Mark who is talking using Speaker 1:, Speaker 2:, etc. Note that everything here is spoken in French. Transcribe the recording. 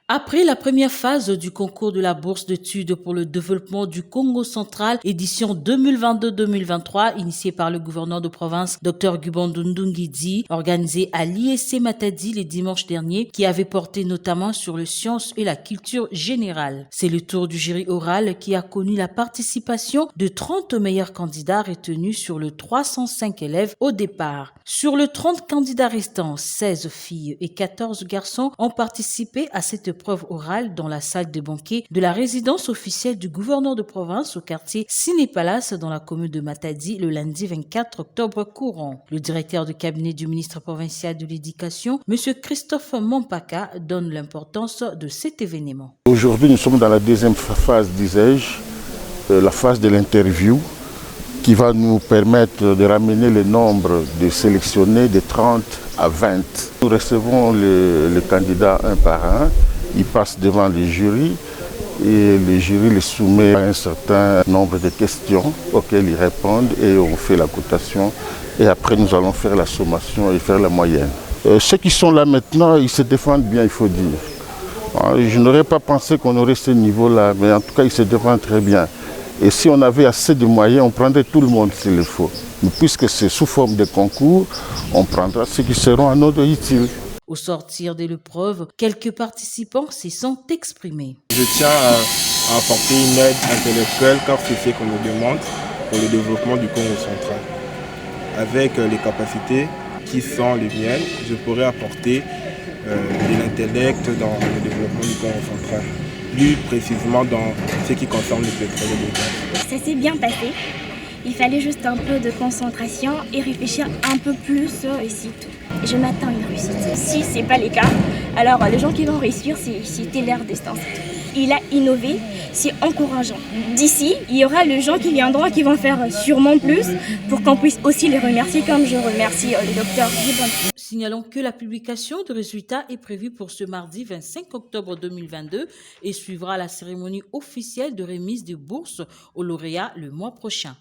Speaker 1: Après la première phase du concours de la bourse d'études pour le développement du Congo central, édition 2022-2023, initiée par le gouverneur de province, Dr Guibondo Ndungidi, organisée à l'ISC Matadi les dimanches derniers, qui avait porté notamment sur les sciences et la culture générale. C'est le tour du jury oral qui a connu la participation de 30 meilleurs candidats retenus sur le 305 élèves au départ. Sur le 30 candidats restants, 16 filles et 14 garçons ont participé à cette épreuve orale dans la salle de banquet de la résidence officielle du gouverneur de province au quartier Ciné Palace dans la commune de Matadi le lundi 24 octobre courant. Le directeur de cabinet du ministre provincial de l'Éducation, M. Christophe Mompaka, donne l'importance de cet événement.
Speaker 2: Aujourd'hui, nous sommes dans la deuxième phase, disais-je, la phase de l'interview qui va nous permettre de ramener le nombre de sélectionnés de 30 à 20. Nous recevons les candidats un par un. Ils passent devant les jurys et le jury les soumet à un certain nombre de questions auxquelles ils répondent et on fait la cotation. Et après, nous allons faire la sommation et faire la moyenne. Ceux qui sont là maintenant, ils se défendent bien, il faut dire. Je n'aurais pas pensé qu'on aurait ce niveau-là, mais en tout cas, ils se défendent très bien. Et si on avait assez de moyens, on prendrait tout le monde s'il le faut. Mais puisque c'est sous forme de concours, on prendra ceux qui seront à notre utile.
Speaker 1: Au sortir de l'épreuve, quelques participants s'y sont exprimés.
Speaker 3: Je tiens à apporter une aide intellectuelle car c'est ce qu'on nous demande pour le développement du Congo central. Avec les capacités qui sont les miennes, je pourrais apporter de l'intellect dans le développement du Congo central. Plus précisément dans ce qui concerne le pétrole et le gaz.
Speaker 4: Ça s'est bien passé. Il fallait juste un peu de concentration et réfléchir un peu plus et c'est tout. Je m'attends à une réussite. Si ce n'est pas le cas, alors les gens qui vont réussir, c'était leur destin. Il a innové, c'est encourageant. D'ici, il y aura les gens qui viendront, qui vont faire sûrement plus pour qu'on puisse aussi les remercier comme je remercie le docteur Guibondo.
Speaker 1: Signalons que la publication de résultats est prévue pour ce mardi 25 octobre 2022 et suivra la cérémonie officielle de remise de bourses aux lauréats le mois prochain.